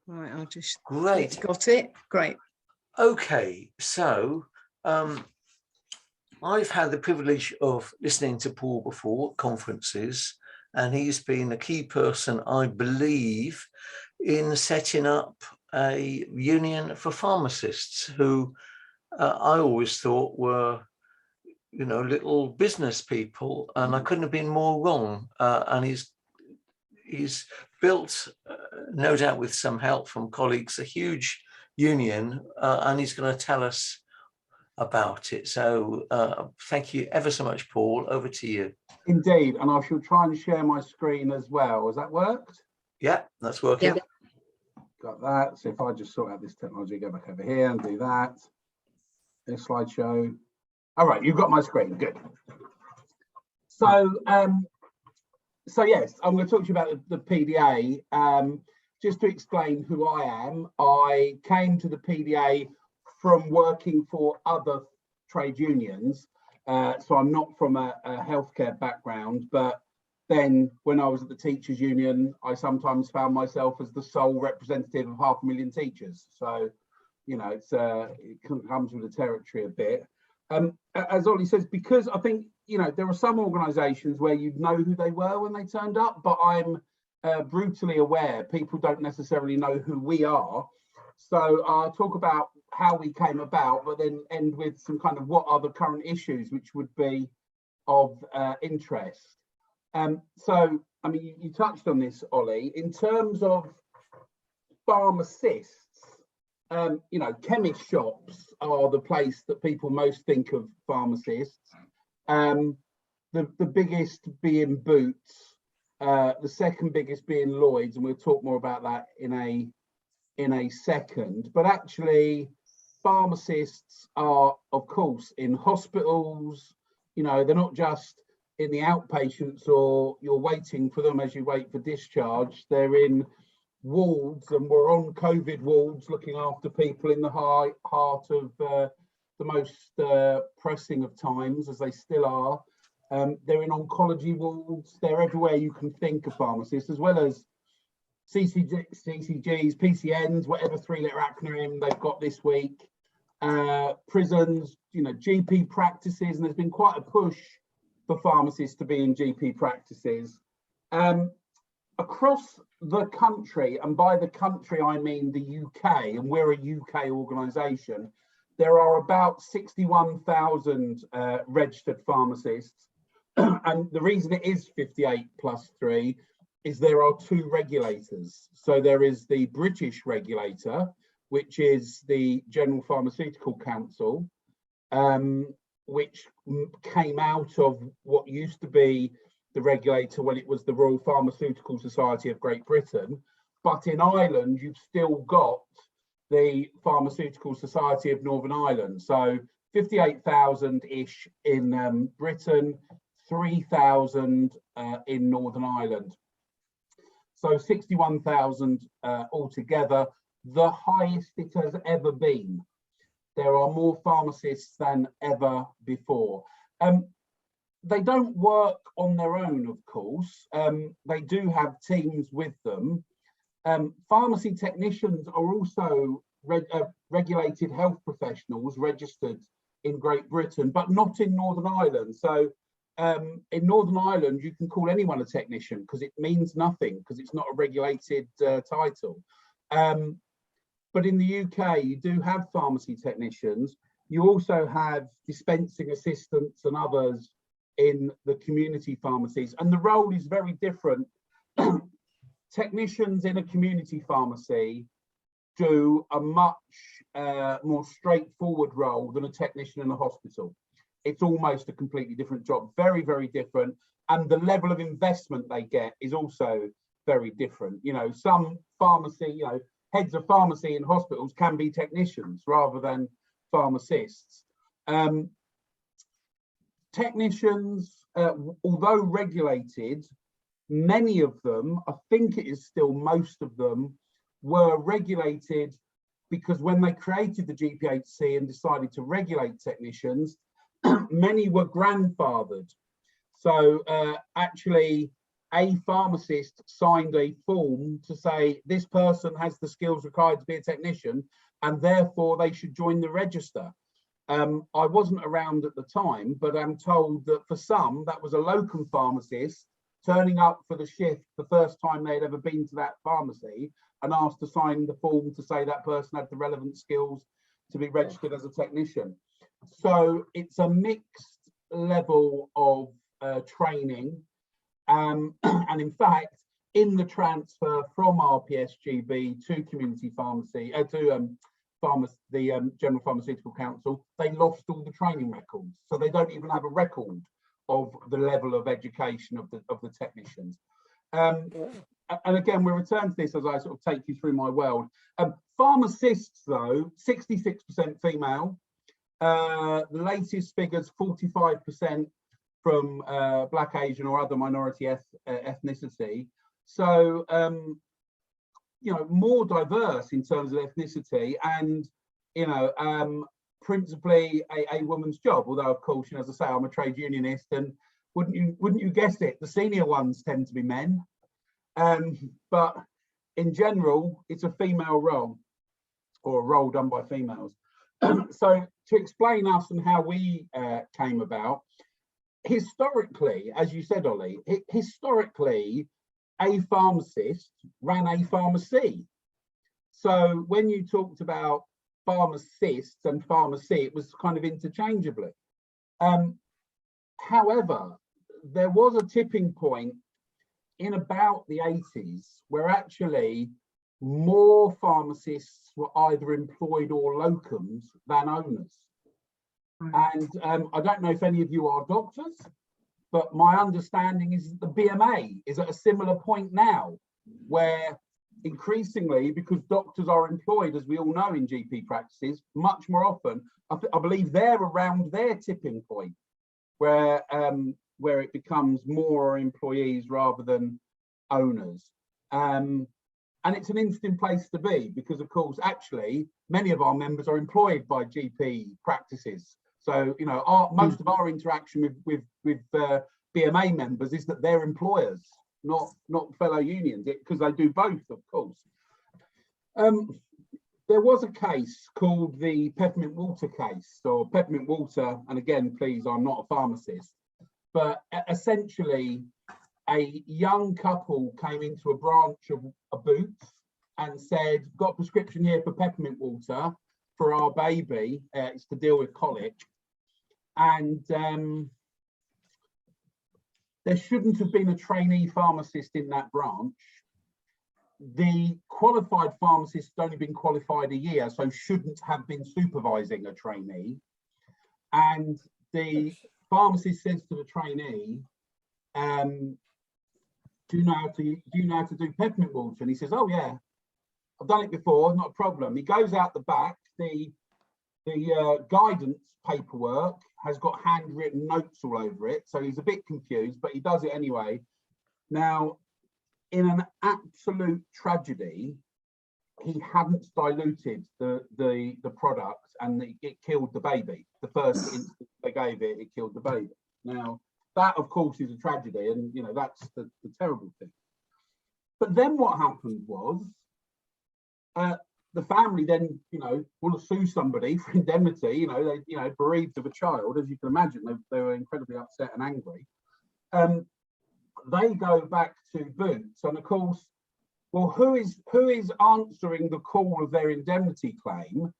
Right, I'll just... Great. Got it. Great. Okay, so I've had the privilege of listening to Paul before at conferences, and he's been a key person, I believe, in setting up a union for pharmacists who I always thought were, you know, little business people, and I couldn't have been more wrong. And he's built, no doubt with some help from colleagues, a huge union, and he's going to tell us about it. So thank you ever so much, Paul. Over to you. Indeed, and I shall try and share my screen as well. Has that worked? Yeah, that's working. Yeah. Got that. So if I just sort out this technology, go back over here and do that. This slideshow. All right, you've got my screen. Good. So, so yes, I'm going to talk to you about the PDA. Just to explain who I am, I came to the PDA from working for other trade unions. So I'm not from a healthcare background, but then when I was at the teachers union, I sometimes found myself as the sole representative of 500,000 teachers. So, you know, it comes with the territory a bit. As Ollie says, because I think, you know, there are some organisations where you'd know who they were when they turned up, but I'm brutally aware people don't necessarily know who we are. So I'll talk about how we came about, but then end with some kind of what are the current issues which would be of interest. So, I mean, you touched on this, Ollie, in terms of pharmacists, you know, chemist shops are the place that people most think of pharmacists. The biggest being Boots, the second biggest being Lloyd's, and we'll talk more about that in a second. But actually, pharmacists are, of course, in hospitals. You know, they're not just in the outpatients or you're waiting for them as you wait for discharge. They're in wards, and we're on COVID wards looking after people in the heart of the most pressing of times, as they still are. They're in oncology wards. They're everywhere you can think of pharmacists, as well as CCGs, PCNs, whatever three-letter acronym they've got this week. Prisons, you know, GP practices, and there's been quite a push for pharmacists to be in GP practices. Across the country, and by the country I mean the UK, and we're a UK organisation, there are about 61,000 registered pharmacists. And the reason it is 58 plus 3 is there are two regulators. So there is the British regulator, which is the General Pharmaceutical Council, which came out of what used to be the regulator when it was the Royal Pharmaceutical Society of Great Britain. But in Ireland, you've still got the Pharmaceutical Society of Northern Ireland. So 58,000-ish in Britain, 3,000 in Northern Ireland. So 61,000 altogether, the highest it has ever been. There are more pharmacists than ever before. They don't work on their own, of course. They do have teams with them. Pharmacy technicians are also regulated health professionals registered in Great Britain, but not in Northern Ireland. So in Northern Ireland, you can call anyone a technician because it means nothing, because it's not a regulated title. But in the UK, you do have pharmacy technicians. You also have dispensing assistants and others in the community pharmacies, and the role is very different. Technicians in a community pharmacy do a much more straightforward role than a technician in a hospital. It's almost a completely different job, very, very different. And the level of investment they get is also very different. You know, some pharmacy, you know, heads of pharmacy in hospitals can be technicians rather than pharmacists. Technicians, although regulated, many of them, I think it is still most of them, were regulated because when they created the GPHC and decided to regulate technicians, many were grandfathered. So actually, a pharmacist signed a form to say this person has the skills required to be a technician and therefore they should join the register. I wasn't around at the time, but I'm told that for some, that was a locum pharmacist turning up for the shift the first time they'd ever been to that pharmacy and asked to sign the form to say that person had the relevant skills to be registered as a technician. So it's a mixed level of training. And in fact, in the transfer from RPSGB to community pharmacy, the General Pharmaceutical Council, they lost all the training records. So they don't even have a record of the level of education of the technicians. And again, we'll return to this as I sort of take you through my world. Pharmacists, though, 66% female. The latest figures, 45% from Black, Asian or other minority ethnicity. So, you know, more diverse in terms of ethnicity and, you know, principally a woman's job. Although, of course, you know, as I say, I'm a trade unionist, and wouldn't you guess it, the senior ones tend to be men. But in general, it's a female role, or a role done by females. So to explain us and how we came about, historically, as you said, Ollie, historically, a pharmacist ran a pharmacy. So when you talked about pharmacists and pharmacy, it was kind of interchangeably. However, there was a tipping point in about the 80s where actually more pharmacists were either employed or locums than owners. And I don't know if any of you are doctors, but my understanding is that the BMA is at a similar point now, where increasingly, because doctors are employed, as we all know, in GP practices, much more often, I believe they're around their tipping point, where it becomes more employees rather than owners. And it's an interesting place to be because, of course, actually, many of our members are employed by GP practices. So, you know, most of our interaction with BMA members is that they're employers, not fellow unions, because they do both, of course. There was a case called the Peppermint Water case, or Peppermint Water, and again, please, I'm not a pharmacist, but essentially a young couple came into a branch of a Boots and said, got a prescription here for peppermint water for our baby, it's to deal with colic. And there shouldn't have been a trainee pharmacist in that branch. The qualified pharmacist had only been qualified a year, so shouldn't have been supervising a trainee. And the pharmacist says to the trainee, do you know how to do peppermint water? And he says, oh yeah, I've done it before, not a problem. He goes out the back, the guidance paperwork has got handwritten notes all over it, so he's a bit confused, but he does it anyway. Now, in an absolute tragedy, he hadn't diluted the product, and it killed the baby. The first instance they gave it, it killed the baby. Now, that of course is a tragedy, and you know that's the terrible thing. But then what happened was, the family then, you know, want to sue somebody for indemnity. You know, they, you know, bereaved of a child, as you can imagine, they were incredibly upset and angry. They go back to Boots, and of course, well, who is answering the call of their indemnity claim,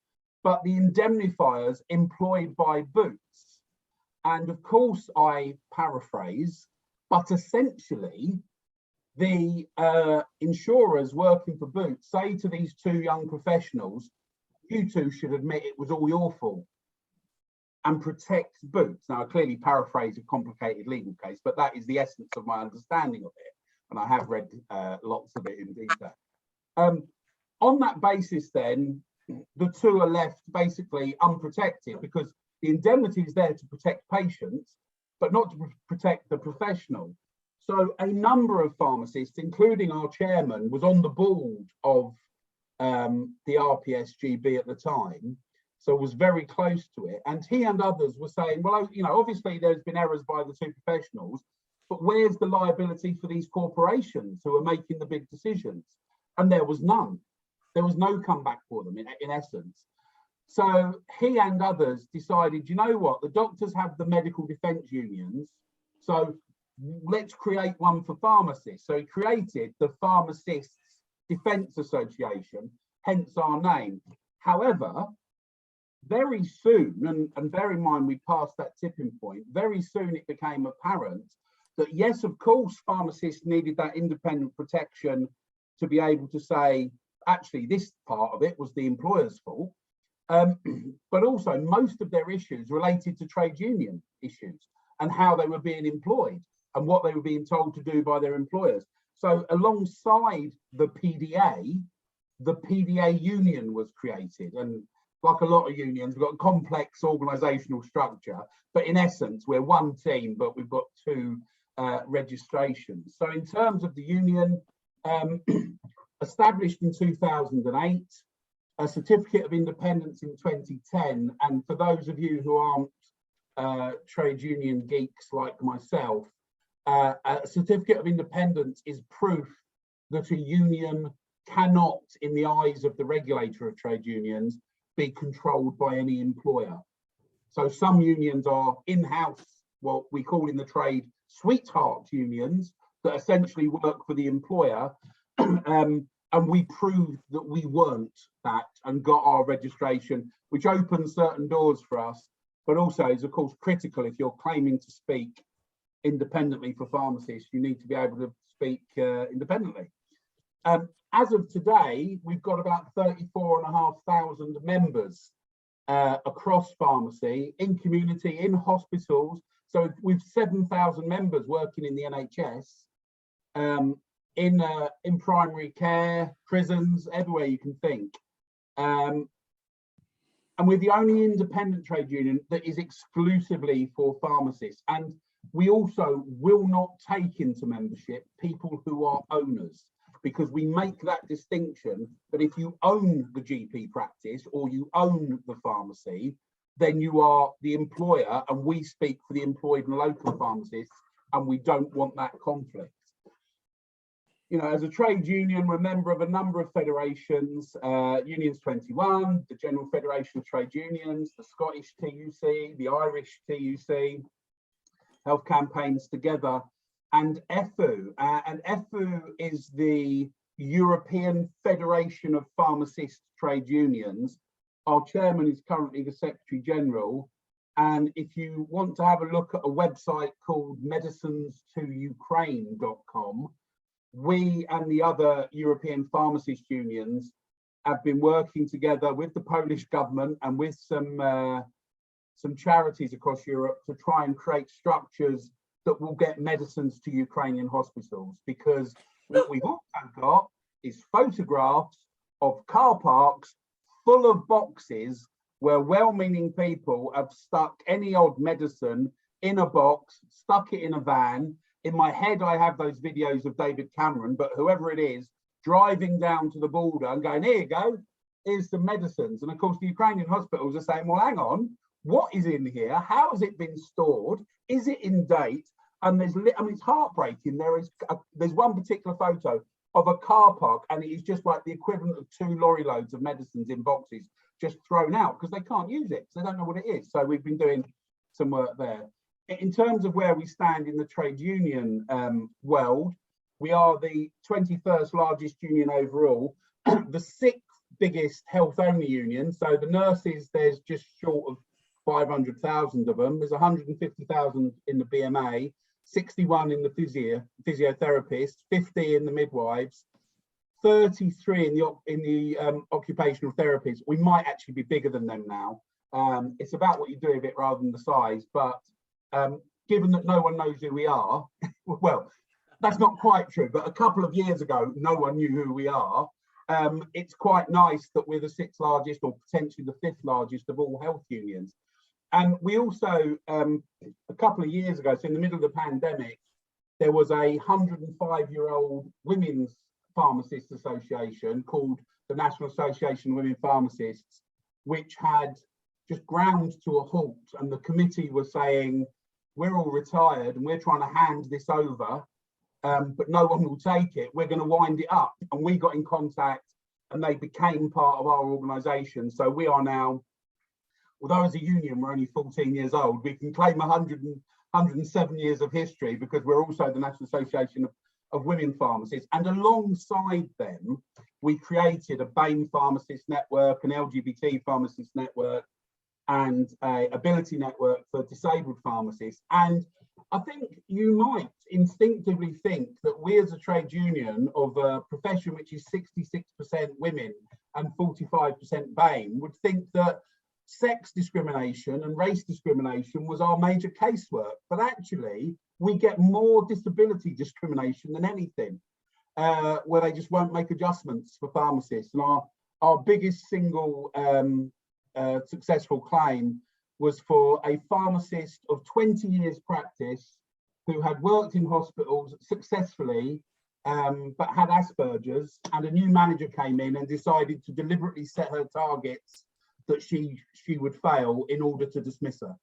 but the indemnifiers employed by Boots? And of course, I paraphrase, but essentially, the insurers working for Boots say to these two young professionals, you two should admit it was all your fault and protect Boots. Now, I clearly paraphrase a complicated legal case, but that is the essence of my understanding of it. And I have read lots of it in detail. On that basis, then, the two are left basically unprotected because the indemnity is there to protect patients, but not to protect the professional. So a number of pharmacists, including our chairman, was on the board of the RPSGB at the time, so was very close to it. And he and others were saying, well, you know, obviously there's been errors by the two professionals, but where's the liability for these corporations who are making the big decisions? And there was none. There was no comeback for them in essence. So he and others decided, you know what, the doctors have the medical defence unions, so let's create one for pharmacists. So he created the Pharmacists Defence Association, hence our name. However, very soon, and bear in mind we passed that tipping point, very soon it became apparent that yes, of course, pharmacists needed that independent protection to be able to say, actually, this part of it was the employer's fault. But also most of their issues related to trade union issues and how they were being employed and what they were being told to do by their employers. So alongside the PDA union was created. And like a lot of unions, we've got a complex organisational structure, but in essence, we're one team, but we've got two registrations. So in terms of the union, established in 2008, a certificate of independence in 2010. And for those of you who aren't trade union geeks like myself, a certificate of independence is proof that a union cannot, in the eyes of the regulator of trade unions, be controlled by any employer. So some unions are in-house, what we call in the trade sweetheart unions, that essentially work for the employer. And we proved that we weren't that and got our registration, which opens certain doors for us, but also is of course critical. If you're claiming to speak independently for pharmacists, you need to be able to speak independently. As of today, we've got about 34,500 members across pharmacy, in community, in hospitals. So we've 7,000 members working in the NHS, in primary care, prisons, everywhere you can think. And we're the only independent trade union that is exclusively for pharmacists. And we also will not take into membership people who are owners, because we make that distinction that if you own the GP practice or you own the pharmacy, then you are the employer, and we speak for the employed and local pharmacists, and we don't want that conflict. You know, as a trade union, we're a member of a number of federations, Unions 21, the General Federation of Trade Unions, the Scottish TUC, the Irish TUC, Health Campaigns Together, and EFU. And EFU is the European Federation of Pharmacist Trade Unions. Our chairman is currently the Secretary General. And if you want to have a look at a website called medicines2ukraine.com, we and the other European pharmacist unions have been working together with the Polish government and with some charities across Europe to try and create structures that will get medicines to Ukrainian hospitals. Because what we've also got is photographs of car parks full of boxes where well-meaning people have stuck any odd medicine in a box, stuck it in a van. In my head, I have those videos of David Cameron, but whoever it is, driving down to the border and going, here you go, here's some medicines. And of course, the Ukrainian hospitals are saying, well, hang on, what is in here? How has it been stored? Is it in date? And I mean, it's heartbreaking. There's one particular photo of a car park, and it is just like the equivalent of 2 lorry loads of medicines in boxes just thrown out because they can't use it. So they don't know what it is. So we've been doing some work there. In terms of where we stand in the trade union world, we are the 21st largest union overall, the 6th biggest health-only union. So the nurses, there's just short of 500,000 of them. There's 150,000 in the BMA, 61 in the physiotherapists, 50 in the midwives, 33 in the occupational therapists. We might actually be bigger than them now. It's about what you do with it rather than the size, but given that no one knows who we are, well, that's not quite true, but a couple of years ago, no one knew who we are. It's quite nice that we're the 6th largest or potentially the 5th largest of all health unions. And we also, a couple of years ago, so in the middle of the pandemic, there was a 105-year-old women's pharmacists association called the National Association of Women Pharmacists, which had just ground to a halt. And the committee was saying, we're all retired and we're trying to hand this over, but no one will take it. We're going to wind it up. And we got in contact and they became part of our organisation. So we are now, although as a union we're only 14 years old, we can claim 107 years of history because we're also the National Association of Women Pharmacists. And alongside them, we created a BAME pharmacist network, an LGBT pharmacist network, and a ability network for disabled pharmacists. And I think you might instinctively think that we as a trade union of a profession which is 66% women and 45% BAME would think that sex discrimination and race discrimination was our major casework. But actually, we get more disability discrimination than anything, where they just won't make adjustments for pharmacists. And our biggest single successful claim was for a pharmacist of 20 years practice who had worked in hospitals successfully, but had Asperger's, and a new manager came in and decided to deliberately set her targets that she would fail in order to dismiss her,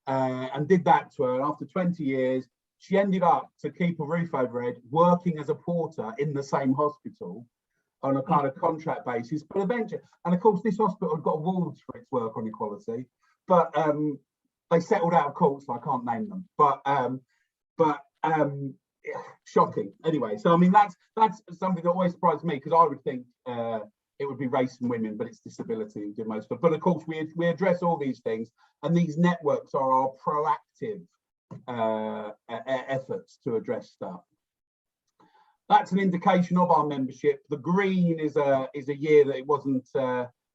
and did that to her. And after 20 years, she ended up, to keep a roof over her head, working as a porter in the same hospital on a kind of contract basis. But eventually, and of course, this hospital got awards for its work on equality, but they settled out of court, so I can't name them. But shocking. Anyway, so I mean, that's something that always surprised me, because I would think it would be race and women, but it's disability who do most of it. But of course, we address all these things, and these networks are our proactive efforts to address stuff. That's an indication of our membership. The green is a year that it wasn't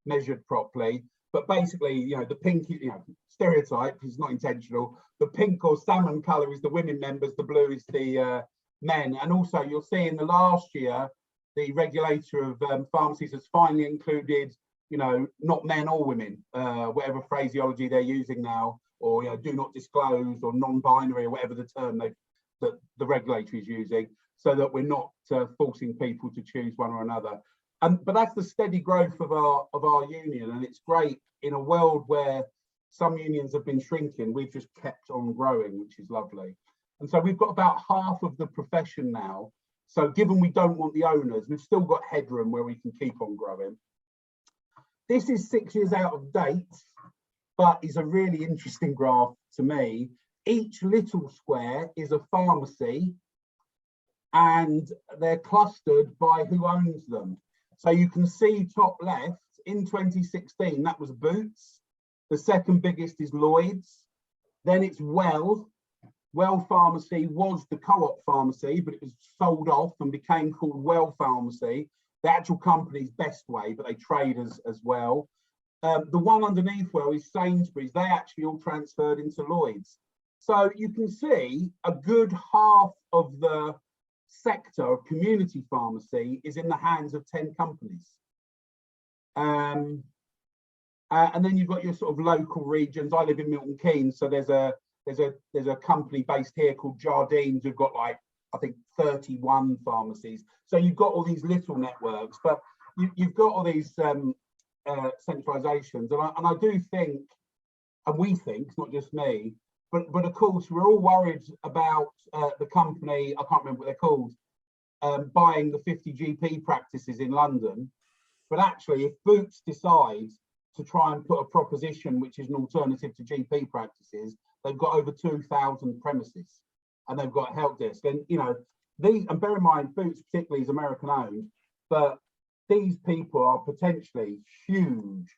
measured properly, but basically, you know, the pink, you know, stereotype is not intentional. The pink or salmon colour is the women members, the blue is the men. And also, you'll see in the last year, the regulator of pharmacies has finally included, you know, not men or women, whatever phraseology they're using now, or, you know, do not disclose, or non-binary, or whatever the term that the regulator is using, so that we're not forcing people to choose one or another. But that's the steady growth of our union, and it's great in a world where some unions have been shrinking. We've just kept on growing, which is lovely. And so we've got about half of the profession now. So given we don't want the owners, we've still got headroom where we can keep on growing. This is 6 years out of date, but is a really interesting graph to me. Each little square is a pharmacy, and they're clustered by who owns them. So you can see top left, in 2016, that was Boots. The second biggest is Lloyd's. Then it's Well. Well Pharmacy was the co-op pharmacy, but it was sold off and became called Well Pharmacy. The actual company's Bestway, but they trade as Well. The one underneath Well is Sainsbury's. They actually all transferred into Lloyd's. So you can see a good half of the sector of community pharmacy is in the hands of 10 companies. And then you've got your sort of local regions. I live in Milton Keynes, so there's a company based here called Jardines who've got, like, I think 31 pharmacies. So you've got all these little networks, but you've got all these centralizations. And I do think, and we think, it's not just me, but of course we're all worried about the company, I can't remember what they're called, buying the 50 GP practices in London. But actually, if Boots decides to try and put a proposition which is an alternative to GP practices, they've got over 2,000 premises, and they've got help desk. And, you know, these, and bear in mind, Boots particularly is American owned, but these people are potentially huge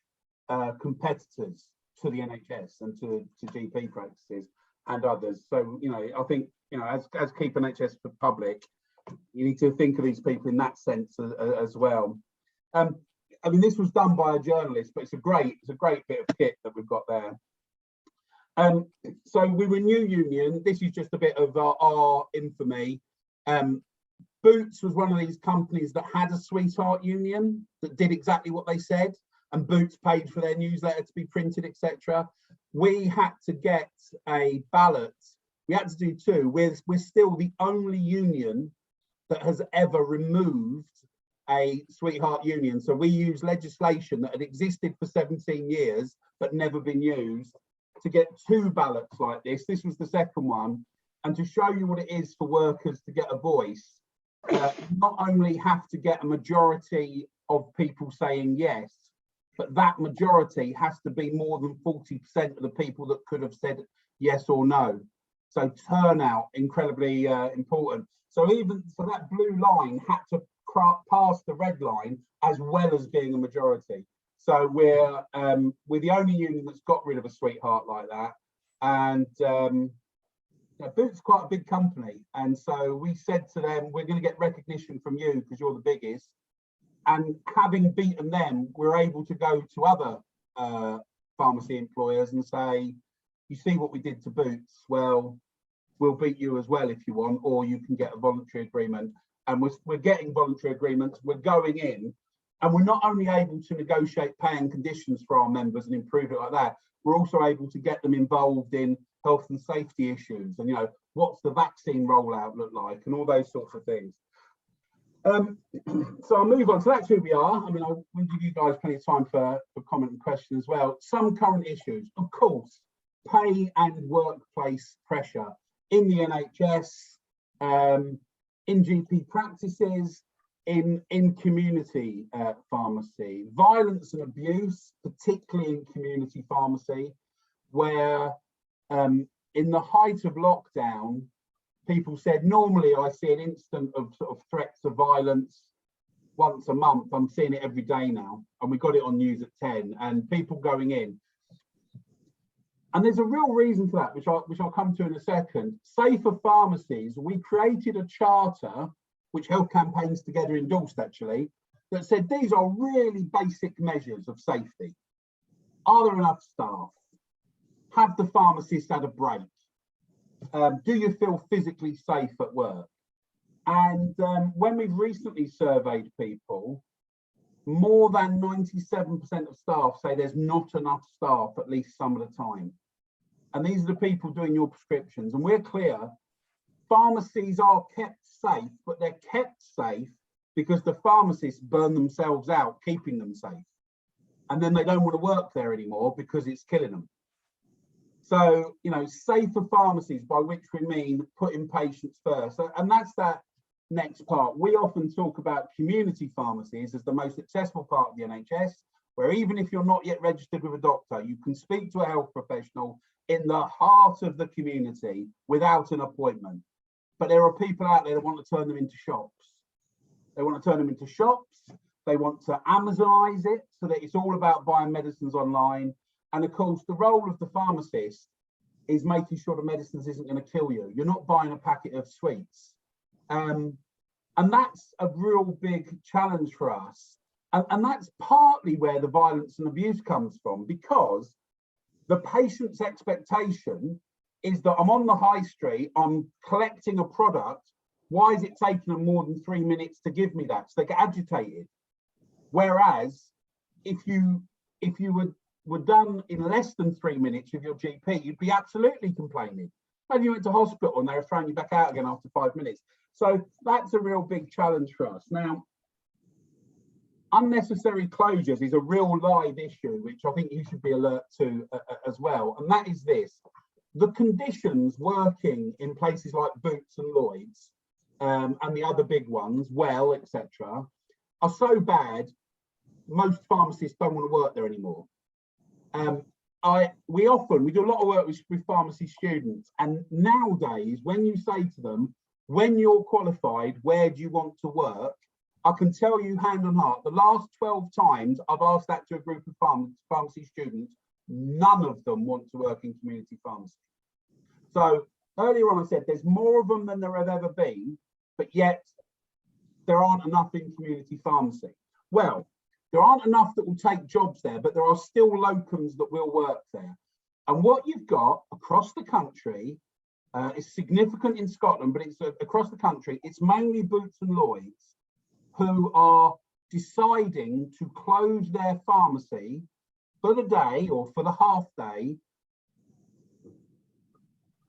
competitors to the NHS and to GP practices and others. So, you know, I think, you know, as Keep NHS for Public, you need to think of these people in that sense as well. I mean, this was done by a journalist, but it's a great bit of kit that we've got there. So we were a new union. This is just a bit of our infamy. Boots was one of these companies that had a sweetheart union that did exactly what they said, and Boots paid for their newsletter to be printed, etc. We had to get a ballot. We had to do two. We're still the only union that has ever removed a sweetheart union. So we use legislation that had existed for 17 years but never been used, to get 2 ballots like this. This was the second one. And to show you what it is for workers to get a voice, not only have to get a majority of people saying yes, but that majority has to be more than 40% of the people that could have said yes or no. So turnout, incredibly important. So that blue line had to pass the red line as well as being a majority. So we're the only union that's got rid of a sweetheart like that. And Boots quite a big company, and so we said to them, we're going to get recognition from you because you're the biggest. And having beaten them, we're able to go to other pharmacy employers and say, you see what we did to Boots? Well, we'll beat you as well if you want, or you can get a voluntary agreement. And we're getting voluntary agreements. We're going in, and we're not only able to negotiate pay and conditions for our members and improve it like that, we're also able to get them involved in health and safety issues, and what's the vaccine rollout look like, and all those sorts of things. So I'll move on. So that's who we are. I mean, I'll give you guys plenty of time for comment and question as well. Some current issues, of course, pay and workplace pressure in the NHS, in GP practices, in community pharmacy, violence and abuse, particularly in community pharmacy, where in the height of lockdown, people said, normally I see an incident of sort of threats of violence once a month. I'm seeing it every day now. And we got it on news at 10, and people going in. And there's a real reason for that, which I'll come to in a second. Safer Pharmacies, we created a charter, which Health Campaigns Together endorsed actually, that said these are really basic measures of safety. Are there enough staff? Have the pharmacists had a break? Do you feel physically safe at work? And when we've recently surveyed people, more than 97% of staff say there's not enough staff at least some of the time. And these are the people doing your prescriptions. And we're clear, pharmacies are kept safe, but they're kept safe because the pharmacists burn themselves out keeping them safe. And then they don't want to work there anymore because it's killing them. So, safer pharmacies, by which we mean putting patients first. And that's that next part. We often talk about community pharmacies as the most successful part of the NHS, where even if you're not yet registered with a doctor, you can speak to a health professional in the heart of the community without an appointment. But there are people out there that want to turn them into shops. They want to turn them into shops. They want to Amazonize it so that it's all about buying medicines online. And of course, the role of the pharmacist is making sure the medicines isn't going to kill you. You're not buying a packet of sweets. And that's a real big challenge for us. And that's partly where the violence and abuse comes from, because the patient's expectation is that I'm on the high street, I'm collecting a product. Why is it taking them more than 3 minutes to give me that? So they get agitated. Whereas if you were done in less than 3 minutes with your GP, you'd be absolutely complaining. Maybe you went to hospital and they were throwing you back out again after 5 minutes. So that's a real big challenge for us. Now, unnecessary closures is a real live issue, which I think you should be alert to as well. And that is this: the conditions working in places like Boots and Lloyd's and the other big ones, Well, etc., are so bad, most pharmacists don't want to work there anymore. We do a lot of work with pharmacy students, and nowadays when you say to them, when you're qualified, where do you want to work? I can tell you hand on heart, the last 12 times I've asked that to a group of pharmacy students, none of them want to work in community pharmacy. So earlier on I said there's more of them than there have ever been, but yet there aren't enough in community pharmacy. Well, there aren't enough that will take jobs there, but there are still locums that will work there. And what you've got across the country is significant in Scotland, but it's across the country. It's mainly Boots and Lloyd's who are deciding to close their pharmacy for the day or for the half day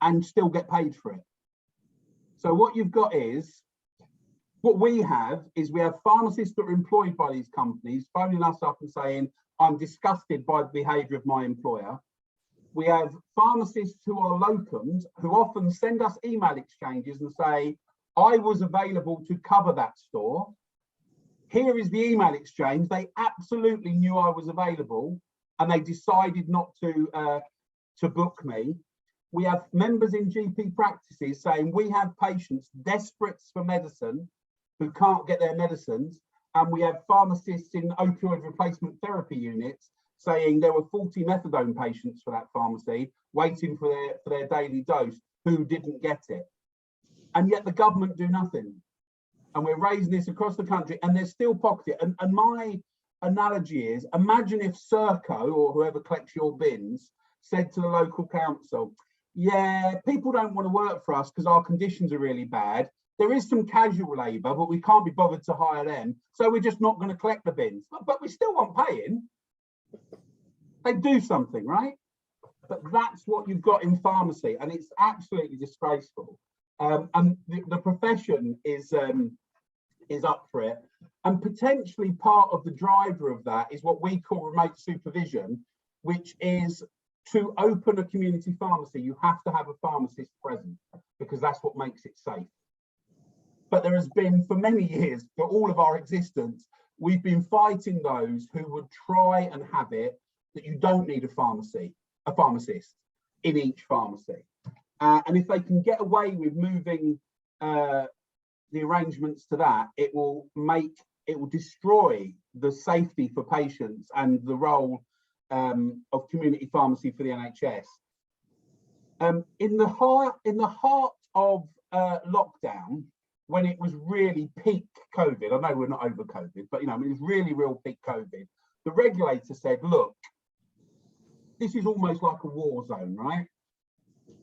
and still get paid for it. So what you've got is, what we have pharmacists that are employed by these companies phoning us up and saying, I'm disgusted by the behaviour of my employer. We have pharmacists who are locums who often send us email exchanges and say, I was available to cover that store. Here is the email exchange. They absolutely knew I was available and they decided not to book me. We have members in GP practices saying we have patients desperate for medicine who can't get their medicines. And we have pharmacists in opioid replacement therapy units saying there were 40 methadone patients for that pharmacy waiting for their daily dose who didn't get it. And yet the government do nothing. And we're raising this across the country and there's still pockets. And my analogy is, imagine if Serco or whoever collects your bins said to the local council, yeah, people don't want to work for us because our conditions are really bad. There is some casual labour, but we can't be bothered to hire them. So we're just not going to collect the bins. But we still want paying. They do something, right? But that's what you've got in pharmacy. And it's absolutely disgraceful. And the profession is up for it. And potentially part of the driver of that is what we call remote supervision, which is to open a community pharmacy, you have to have a pharmacist present because that's what makes it safe. But there has been, for many years, for all of our existence, we've been fighting those who would try and have it that you don't need a pharmacist in each pharmacy. And if they can get away with moving the arrangements to that, it will destroy the safety for patients and the role of community pharmacy for the NHS. In the heart of lockdown, when it was really peak COVID, I know we're not over COVID, but it was really real peak COVID, the regulator said, look, this is almost like a war zone, right?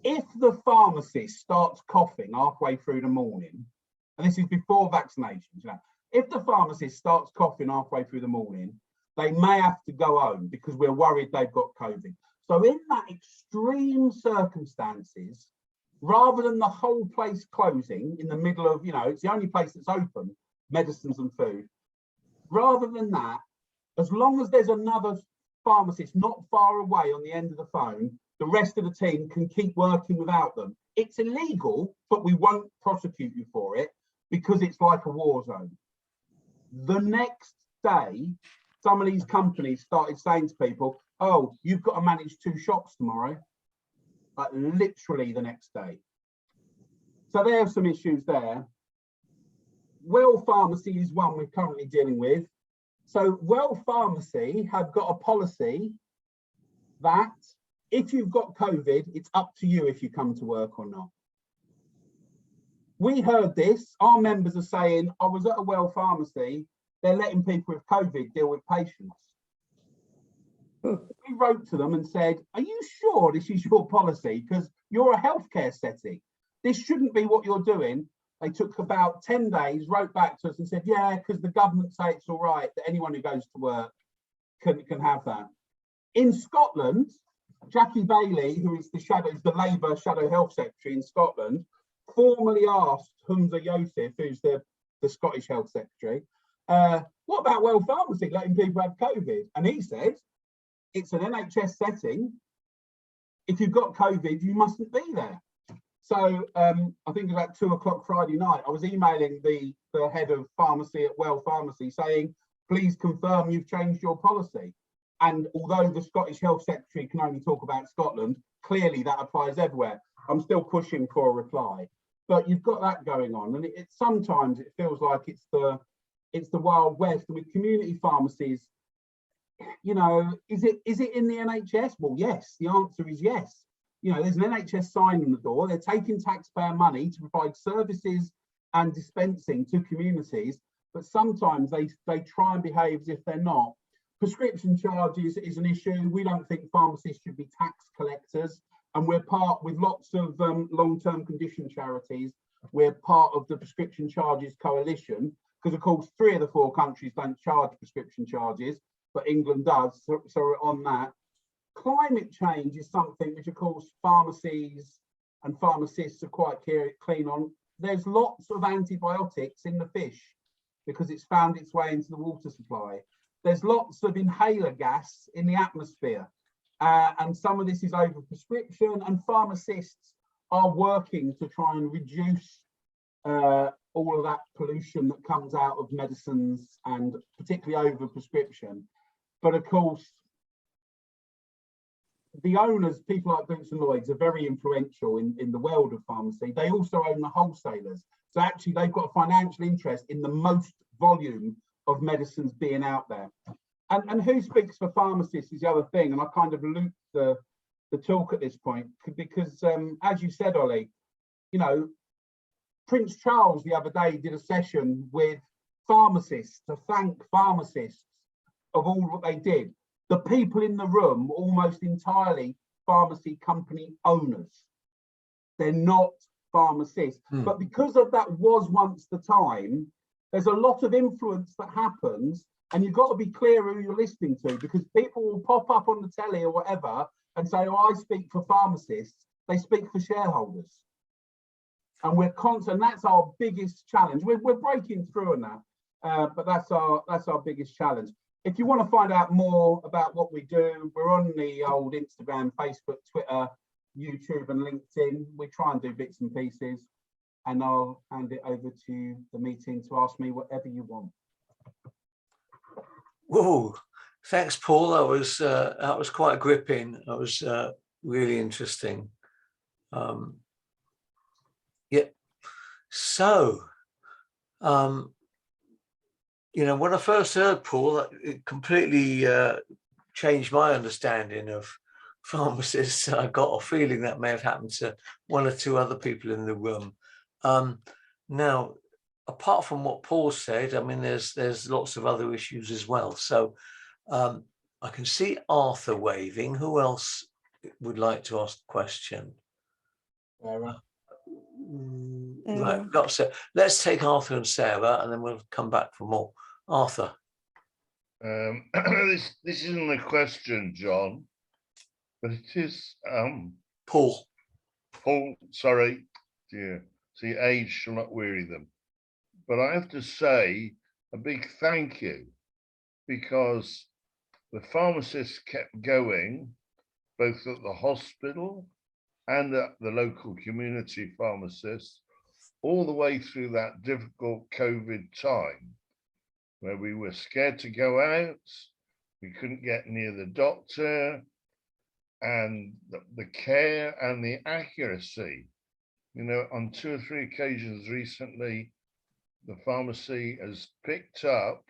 If the pharmacist starts coughing halfway through the morning, and this is before vaccinations, if the pharmacist starts coughing halfway through the morning, they may have to go home because we're worried they've got COVID. So in that extreme circumstances, rather than the whole place closing in the middle of, it's the only place that's open, medicines and food, rather than that, as long as there's another pharmacist not far away on the end of the phone, the rest of the team can keep working without them. It's illegal, but we won't prosecute you for it because it's like a war zone. The next day, some of these companies started saying to people, oh, you've got to manage 2 shops tomorrow, like literally the next day. So there are some issues there. Well Pharmacy is one we're currently dealing with. So Well Pharmacy have got a policy that if you've got COVID, it's up to you if you come to work or not. We heard this, our members are saying, I was at a Well Pharmacy, they're letting people with COVID deal with patients. We wrote to them and said, are you sure this is your policy? Because you're a healthcare setting. This shouldn't be what you're doing. They took about 10 days, wrote back to us and said, yeah, because the government say it's all right that anyone who goes to work can have that. In Scotland, Jackie Bailey, who is the Labour Shadow Health Secretary in Scotland, formally asked Humza Yousaf, who's the Scottish Health Secretary, what about Well Pharmacy letting people have COVID? And he said, it's an NHS setting. If you've got COVID, you mustn't be there. So I think about 2 o'clock Friday night, I was emailing the head of pharmacy at Well Pharmacy saying, please confirm you've changed your policy. And although the Scottish Health Secretary can only talk about Scotland, clearly that applies everywhere. I'm still pushing for a reply. But you've got that going on. And sometimes it feels like it's the Wild West. And with community pharmacies, is it in the NHS? Well, yes, the answer is yes. There's an NHS sign on the door. They're taking taxpayer money to provide services and dispensing to communities, but sometimes they try and behave as if they're not. Prescription charges is an issue. We don't think pharmacists should be tax collectors, and we're part with lots of long-term condition charities. We're part of the Prescription Charges Coalition, because of course 3 of the 4 countries don't charge prescription charges, but England does, so we're on that. Climate change is something which, of course, pharmacies and pharmacists are quite keen on. There's lots of antibiotics in the fish because it's found its way into the water supply. There's lots of inhaler gas in the atmosphere And some of this is over prescription, and pharmacists are working to try and reduce all of that pollution that comes out of medicines, and particularly over prescription. But of course, the owners, people like Boots and Lloyds, are very influential in the world of pharmacy. They also own the wholesalers. So actually they've got a financial interest in the most volume of medicines being out there. And who speaks for pharmacists is the other thing. And I kind of looped the talk at this point, because as you said, Ollie, you know, Prince Charles the other day did a session with pharmacists to thank pharmacists of all what they did. The people in the room, almost entirely pharmacy company owners. They're not pharmacists. But because of that was once the time, there's a lot of influence that happens, and you've got to be clear who you're listening to, because people will pop up on the telly or whatever and say, oh, I speak for pharmacists. They speak for shareholders. And we're constant. That's our biggest challenge. We're breaking through on that, but that's our biggest challenge. If you want to find out more about what we do, we're on the old Instagram, Facebook, Twitter, YouTube and LinkedIn. We try and do bits and pieces, and I'll hand it over to the meeting to ask me whatever you want. Whoa, thanks, Paul. That was quite gripping. That was really interesting. Yeah. So, you know, when I first heard Paul, it completely changed my understanding of pharmacists. I got a feeling that may have happened to one or two other people in the room. Now, apart from what Paul said, I mean, there's lots of other issues as well. So I can see Arthur waving. Who else would like to ask a question? Right, let's take Arthur and Sarah, and then we'll come back for more. Arthur. This isn't a question, John, but it is Paul. Paul, sorry, dear. See, age shall not weary them. But I have to say a big thank you, because the pharmacists kept going, both at the hospital and at the local community pharmacists, all the way through that difficult COVID time, where we were scared to go out, we couldn't get near the doctor, and the care and the accuracy. You know, on 2 or 3 occasions recently, the pharmacy has picked up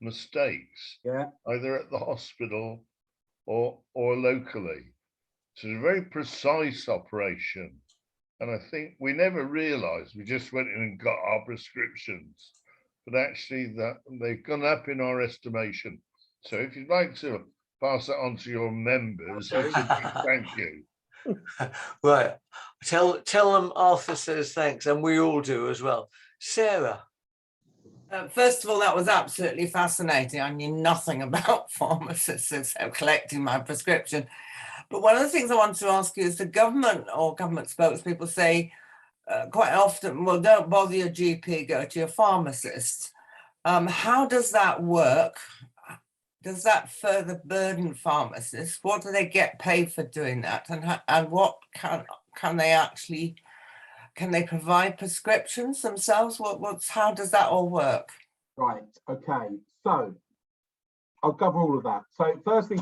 mistakes, either at the hospital or locally. So it's a very precise operation. And I think we never realized, we just went in and got our prescriptions, but actually that they've gone up in our estimation. So if you'd like to pass that on to your members, thank you. Right, tell them Arthur says thanks, and we all do as well. Sarah. First of all, that was absolutely fascinating. I knew nothing about pharmacists except collecting my prescription. But one of the things I want to ask you is the government or government spokespeople say quite often, well, don't bother your GP, go to your pharmacist. How does that work? Does that further burden pharmacists? What do they get paid for doing that? And what can they actually, can they provide prescriptions themselves? How does that all work? Right, okay, so I'll cover all of that. So firstly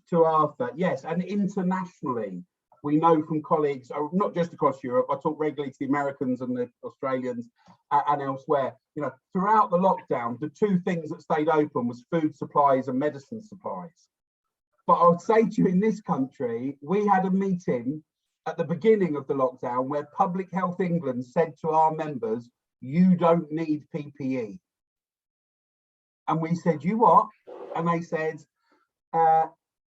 to Arthur, yes, and internationally, we know from colleagues, not just across Europe, I talk regularly to the Americans and the Australians and elsewhere, you know, throughout the lockdown, the 2 things that stayed open was food supplies and medicine supplies. But I would say to you, in this country, we had a meeting at the beginning of the lockdown where Public Health England said to our members, you don't need PPE. And we said, you what? And they said,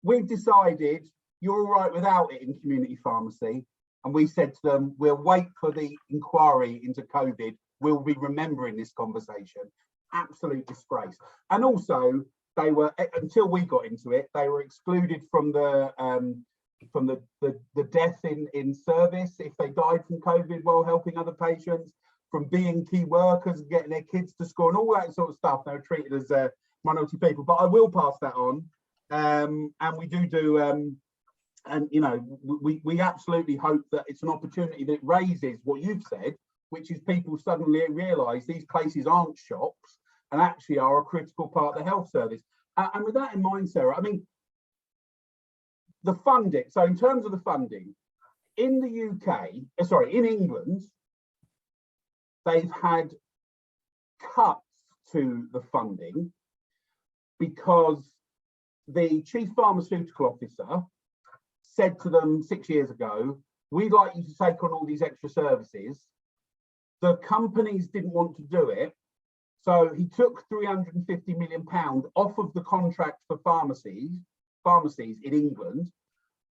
we've decided you're all right without it in community pharmacy. And we said to them, we'll wait for the inquiry into COVID. We'll be remembering this conversation. Absolute disgrace. And also, they were, until we got into it, they were excluded from the death in service if they died from COVID while helping other patients, from being key workers and getting their kids to school and all that sort of stuff. They were treated as minority people. But I will pass that on. And we do And, you know, we absolutely hope that it's an opportunity that raises what you've said, which is people suddenly realise these places aren't shops and actually are a critical part of the health service. And with that in mind, Sarah, I mean, the funding, so in terms of the funding, in the UK, sorry, in England, they've had cuts to the funding because the chief pharmaceutical officer said to them 6 years ago, we'd like you to take on all these extra services. The companies didn't want to do it. So he took £350 million off of the contract for pharmacies in England,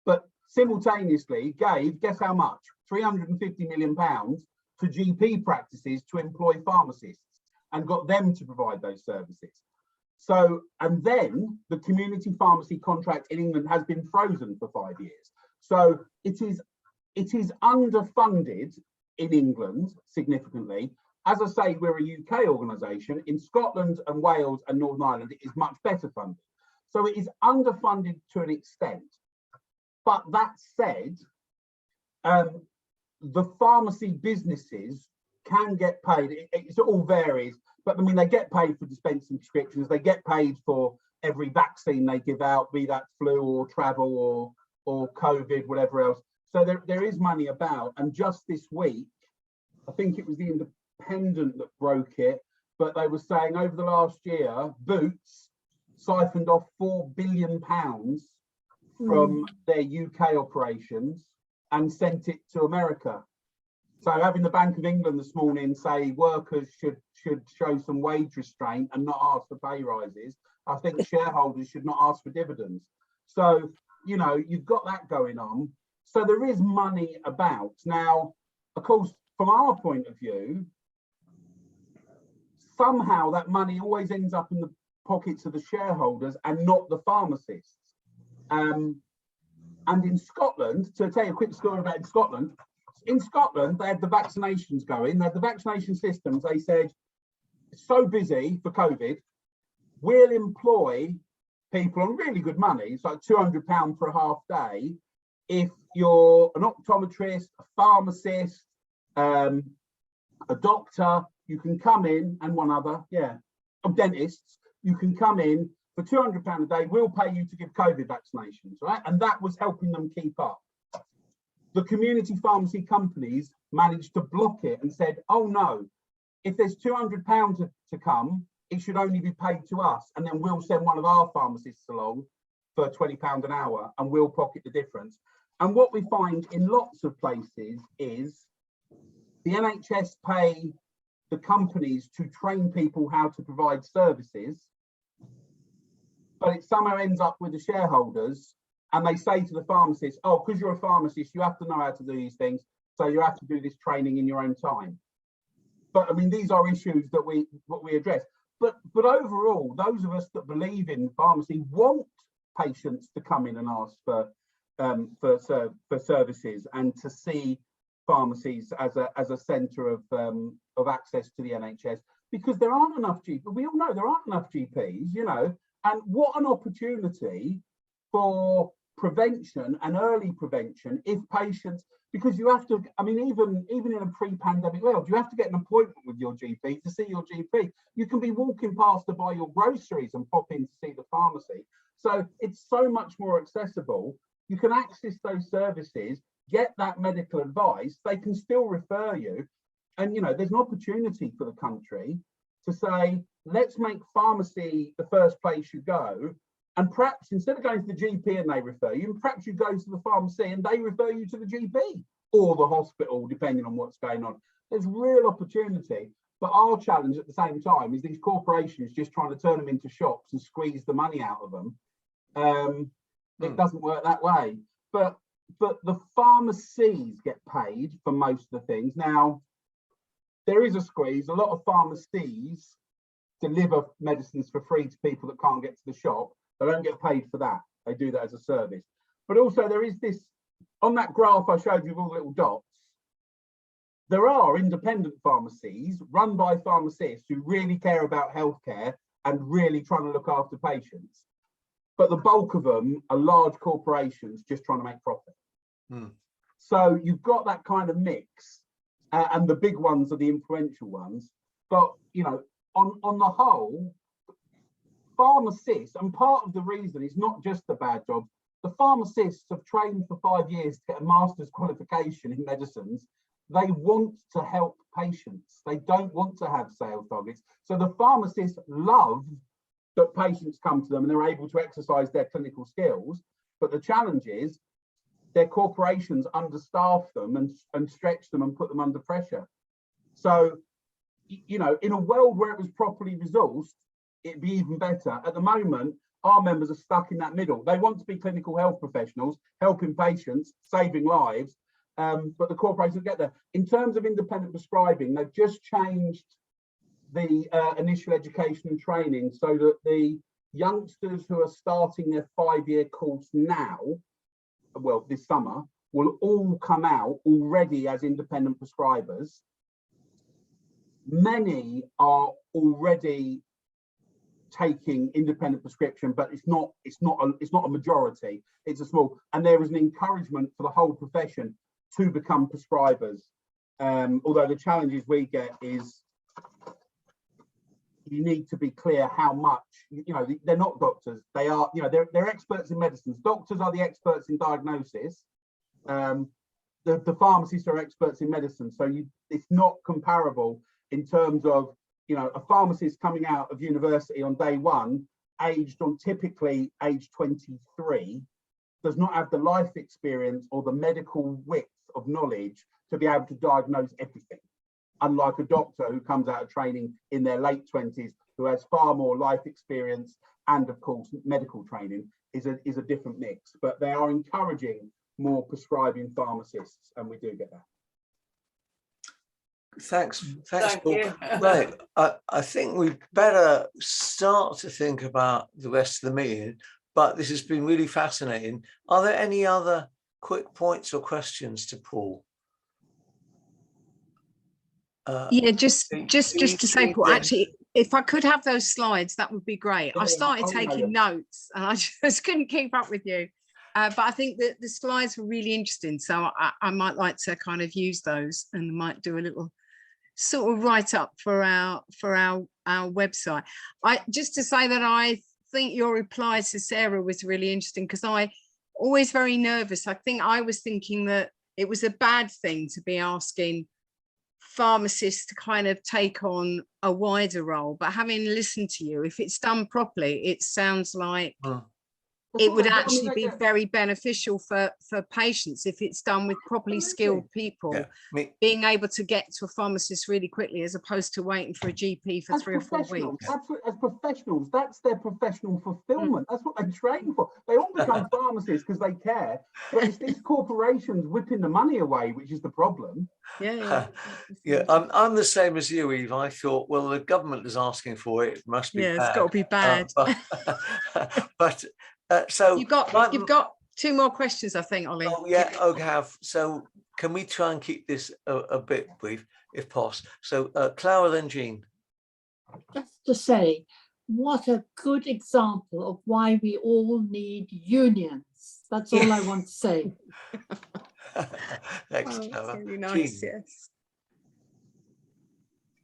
but simultaneously gave, guess how much? £350 million to GP practices to employ pharmacists and got them to provide those services. So, and then the community pharmacy contract in England has been frozen for 5 years. So it is underfunded in England significantly. As I say, we're a UK organisation. In Scotland and Wales and Northern Ireland, it is much better funded. So it is underfunded to an extent. But that said, the pharmacy businesses can get paid. It all varies, but I mean, they get paid for dispensing prescriptions. They get paid for every vaccine they give out, be that flu or travel or COVID, whatever else. So there is money about. And just this week, I think it was the Independent that broke it, but they were saying over the last year, Boots siphoned off £4 billion from their UK operations and sent it to America. So having the Bank of England this morning say workers should show some wage restraint and not ask for pay rises, I think shareholders should not ask for dividends. So, you know, you've got that going on. So there is money about. Now, of course, from our point of view, somehow that money always ends up in the pockets of the shareholders and not the pharmacists. And in Scotland, to tell you a quick story about in Scotland, they had the vaccinations going, they had the vaccination systems. They said, it's so busy for COVID, we'll employ people on really good money. It's like £200 for a half day. If you're an optometrist, a pharmacist, a doctor, you can come in, and one other, dentists, you can come in for £200 a day. We'll pay you to give COVID vaccinations, right? And that was helping them keep up. The community pharmacy companies managed to block it and said, oh no, if there's £200 to come, it should only be paid to us. And then we'll send one of our pharmacists along for £20 an hour and we'll pocket the difference. And what we find in lots of places is the NHS pay the companies to train people how to provide services, but it somehow ends up with the shareholders, and they say to the pharmacist, oh, because you're a pharmacist, you have to know how to do these things, so you have to do this training in your own time. But I mean, these are issues that we address. But overall, those of us that believe in pharmacy want patients to come in and ask for services and to see pharmacies as a centre of access to the NHS, because there aren't enough GPs. We all know there aren't enough GPs, you know, and what an opportunity for prevention and early prevention if patients, because you have to, I mean, even in a pre-pandemic world, you have to get an appointment with your GP to see your GP. You can be walking past to buy your groceries and pop in to see the pharmacy. So it's so much more accessible. You can access those services, get that medical advice, they can still refer you. And, you know, there's an opportunity for the country to say, let's make pharmacy the first place you go. And perhaps instead of going to the GP and they refer you, perhaps you go to the pharmacy and they refer you to the GP or the hospital, depending on what's going on. There's real opportunity. But our challenge at the same time is these corporations just trying to turn them into shops and squeeze the money out of them. It doesn't work that way. But the pharmacies get paid for most of the things. Now, there is a squeeze. A lot of pharmacies deliver medicines for free to people that can't get to the shop. They don't get paid for that. They do that as a service. But also there is this, on that graph I showed you with all the little dots, there are independent pharmacies run by pharmacists who really care about healthcare and really trying to look after patients. but the bulk of them are large corporations just trying to make profit. So you've got that kind of mix, and the big ones are the influential ones. But you know, on the whole, pharmacists, and part of the reason is not just the bad jobs. The pharmacists have trained for 5 years to get a master's qualification in medicines. They want to help patients. They don't want to have sales targets. So the pharmacists love that patients come to them and they're able to exercise their clinical skills. But the challenge is their corporations understaff them and stretch them and put them under pressure. So, you know, in a world where it was properly resourced, it'd be even better. At the moment, our members are stuck in that middle. They want to be clinical health professionals, helping patients, saving lives, but the corporations get there. In terms of independent prescribing, they've just changed the initial education and training so that the youngsters who are starting their 5-year course now, well, this summer, will all come out already as independent prescribers. Many are already taking independent prescription, but it's not a majority. It's a small, and there is an encouragement for the whole profession to become prescribers. Although the challenges we get is you need to be clear how much, you know, they're not doctors. They are, you know, they're experts in medicines. Doctors are the experts in diagnosis. The pharmacists are experts in medicine. So it's not comparable in terms of, you know, a pharmacist coming out of university on day one, aged on typically age 23, does not have the life experience or the medical width of knowledge to be able to diagnose everything. Unlike a doctor who comes out of training in their late 20s, who has far more life experience and of course medical training, is a different mix. But they are encouraging more prescribing pharmacists, and we do get that. Thanks, Thank Paul. you. Right, I think we better start to think about the rest of the meeting, but this has been really fascinating. Are there any other quick points or questions to Paul? Yeah, just to say, Paul, actually, if I could have those slides, that would be great. I started taking notes and I just couldn't keep up with you. But I think that the slides were really interesting. So I might like to kind of use those and might do a little sort of write up for our website. Just to say that I think your reply to Sarah was really interesting, because I always very nervous. I think I was thinking that it was a bad thing to be asking pharmacists to kind of take on a wider role, but having listened to you, if it's done properly, it sounds like it would actually be very beneficial for patients if it's done with properly skilled people, being able to get to a pharmacist really quickly as opposed to waiting for a GP for 3 or 4 weeks. As professionals, that's their professional fulfillment. That's what they train for. They all become pharmacists because they care, but it's these corporations whipping the money away, which is the problem. Yeah. I'm the same as you, Eve. I thought, well, the government is asking for it. It must be bad. It's got to be bad. But so you've got 2 more questions, I think, Ollie. Oh yeah, okay. So can we try and keep this a bit brief, if possible? So Clara, then Jean. Just to say, what a good example of why we all need unions. That's all I want to say. Thanks, Clara. That's really nice. Jean. Yes.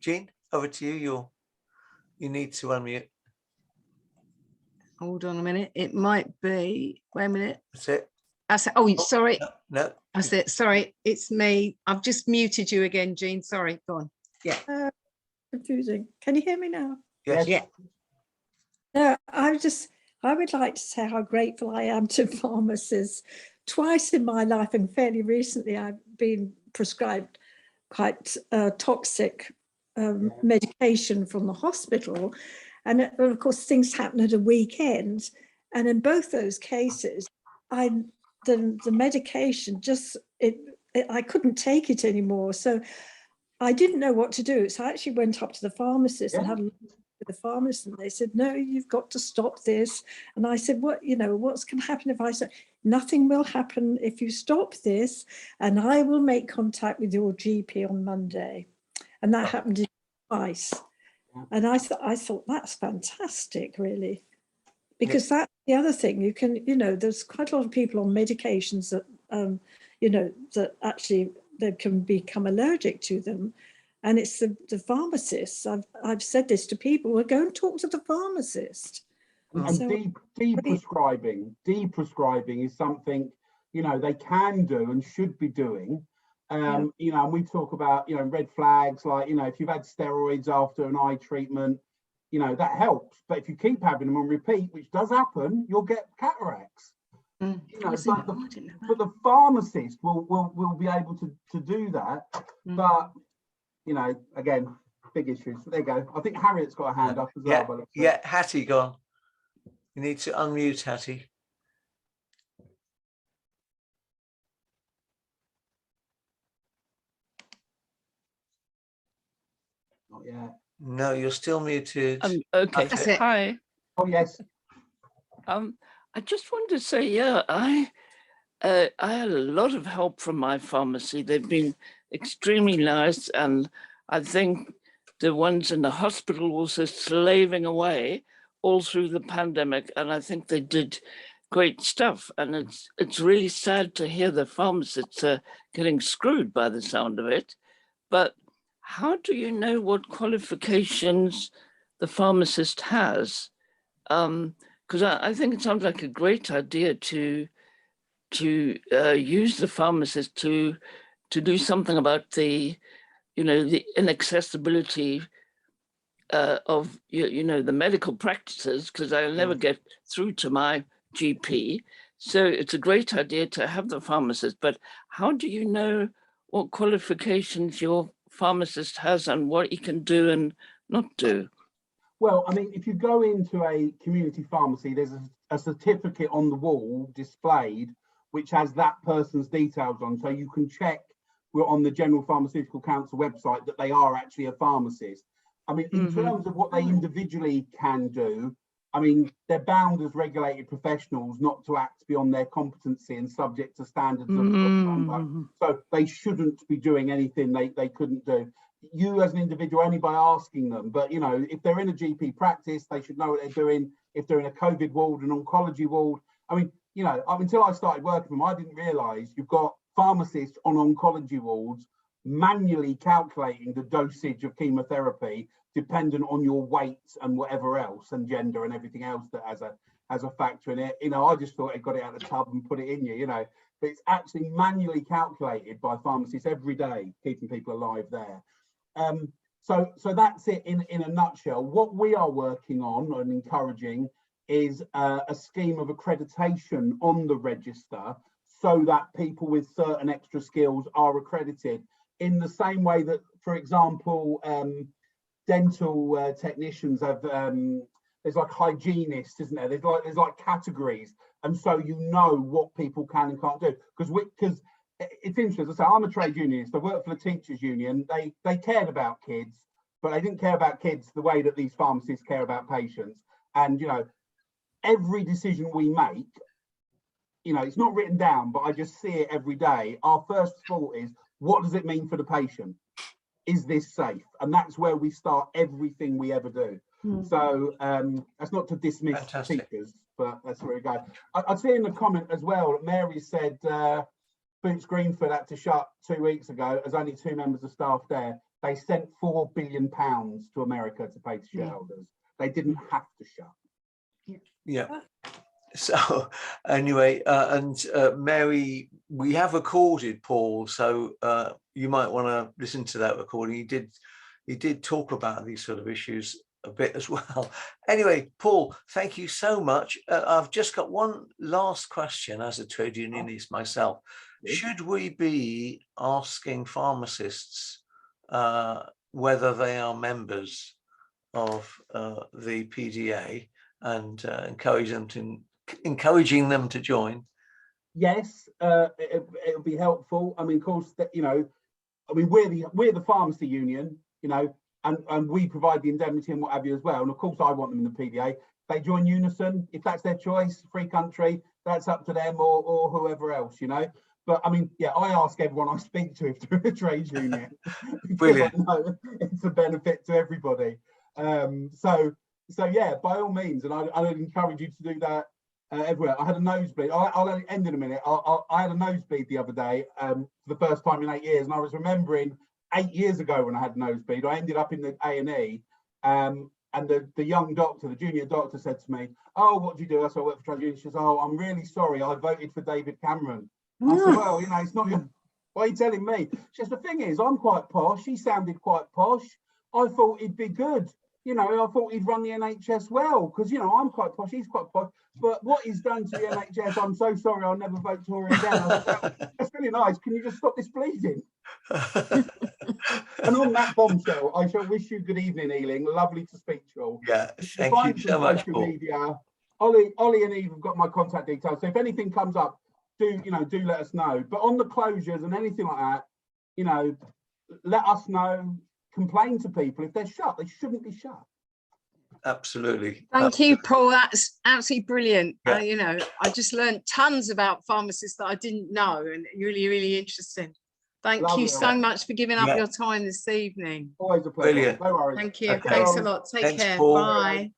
Jean, over to you. You need to unmute. Hold on a minute. It might be. Wait a minute. That's it. Oh, sorry. No. That's it. Sorry, it's me. I've just muted you again, Jean. Sorry. Go on. Yeah. Confusing. Can you hear me now? Yes. Yeah. No, I would like to say how grateful I am to pharmacists. Twice in my life, and fairly recently, I've been prescribed quite toxic medication from the hospital. And of course, things happen at a weekend. And in both those cases, the medication just, I couldn't take it anymore. So I didn't know what to do. So I actually went up to the pharmacist and had a look with the pharmacist, and they said, no, you've got to stop this. And I said, what's going to happen if I say, nothing will happen if you stop this, and I will make contact with your GP on Monday. And that happened twice. And I thought that's fantastic, really. because that's the other thing. You can, you know, there's quite a lot of people on medications that, you know, that actually they can become allergic to them. And it's the pharmacists. I've said this to people, well, go and talk to the pharmacist. And So- deprescribing is something, you know, they can do and should be doing. You know, and we talk about, you know, red flags, like, you know, if you've had steroids after an eye treatment, you know, that helps. But if you keep having them on repeat, which does happen, you'll get cataracts. You know, but the pharmacist will be able to do that. But, you know, again, big issues. There you go. I think Harriet's got a hand up as well. Yeah, Hattie, go on. You need to unmute Hattie. Not yet. No, you're still muted. Okay. That's it. Hi. Oh, yes. I just wanted to say, yeah, I had a lot of help from my pharmacy. They've been extremely nice, and I think the ones in the hospital also slaving away all through the pandemic, and I think they did great stuff. And it's really sad to hear the pharmacists are getting screwed by the sound of it. But how do you know what qualifications the pharmacist has? Because I think it sounds like a great idea to use the pharmacist to do something about the, you know, the inaccessibility of, you know, the medical practices, because I'll never get through to my GP. So it's a great idea to have the pharmacist, but how do you know what qualifications your pharmacist has and what he can do and not do? Well, I mean, if you go into a community pharmacy, there's a certificate on the wall displayed which has that person's details on, so you can check on the General Pharmaceutical Council website that they are actually a pharmacist. I mean, in terms of what they individually can do, I mean, they're bound as regulated professionals not to act beyond their competency and subject to standards of conduct. So they shouldn't be doing anything they couldn't do. You as an individual, only by asking them, but, you know, if they're in a GP practice, they should know what they're doing. If they're in a COVID ward, an oncology ward, I mean, you know, until I started working with them, I didn't realise you've got pharmacists on oncology wards manually calculating the dosage of chemotherapy dependent on your weight and whatever else, and gender and everything else that has a factor in it. You know, I just thought it got it out of the tub and put it in you, you know, but it's actually manually calculated by pharmacists every day, keeping people alive there. So that's it in a nutshell. What we are working on and encouraging is a scheme of accreditation on the register, so that people with certain extra skills are accredited in the same way that, for example, dental technicians have, there's like hygienists, isn't there? There's like categories, and so you know what people can and can't do. Because it's interesting. So I'm a trade unionist. I work for the teachers union. They cared about kids, but they didn't care about kids the way that these pharmacists care about patients. And, you know, every decision we make, you know, it's not written down, but I just see it every day. Our first thought is, what does it mean for the patient? Is this safe? And that's where we start everything we ever do. So that's not to dismiss teachers, but that's where we go. I'd say in the comment as well, Mary said Boots Greenford had to shut 2 weeks ago as only 2 members of staff there. They sent £4 billion to America to pay to shareholders. They didn't have to shut. Yeah. So anyway, Mary, we have recorded Paul, so you might want to listen to that recording. He did talk about these sort of issues a bit as well. Anyway, Paul, thank you so much. I've just got one last question as a trade unionist myself. Should we be asking pharmacists whether they are members of the PDA and encouraging them to join? Yes, it'll be helpful. I mean, of course, that, you know, I mean, we're the pharmacy union, you know, and we provide the indemnity and what have you as well. And of course, I want them in the PDA. They join Unison if that's their choice. Free country, that's up to them or whoever else, you know. But I mean, yeah, I ask everyone I speak to if they're a trade union. Brilliant. I know it's a benefit to everybody. So So yeah, by all means, and I'd encourage you to do that everywhere. I had a nosebleed. I'll end in a minute. I had a nosebleed the other day for the first time in 8 years, and I was remembering 8 years ago when I had a nosebleed. I ended up in the A&E, and the young doctor, the junior doctor, said to me, "Oh, what do you do?" I said, "I work for Trade Union." She says, "Oh, I'm really sorry. I voted for David Cameron." I said, "Well, you know, it's not your. Why are you telling me?" She says, "The thing is, I'm quite posh." He sounded quite posh. I thought he'd be good. You know, I thought he'd run the NHS well, because, you know, I'm quite posh, he's quite posh. But what he's done to the NHS, I'm so sorry, I'll never vote Tory again. I said, "Well, that's really nice. Can you just stop this bleeding?" And on that bombshell, I shall wish you good evening, Ealing. Lovely to speak to you all. Yeah, thank you so much, Paul. Media. Ollie and Eve have got my contact details. So if anything comes up, do let us know. But on the closures and anything like that, you know, let us know. Complain to people if they're shut. They shouldn't be shut. Absolutely. Thank you, Paul. That's absolutely brilliant. Yeah. You know, I just learned tons about pharmacists that I didn't know, and really, really interesting. Thank Lovely. you so much for giving up Yeah. your time this evening. Always a pleasure. Brilliant. No worries. Thank you. Okay. Thanks a lot. Take Thanks, care. Paul. Bye.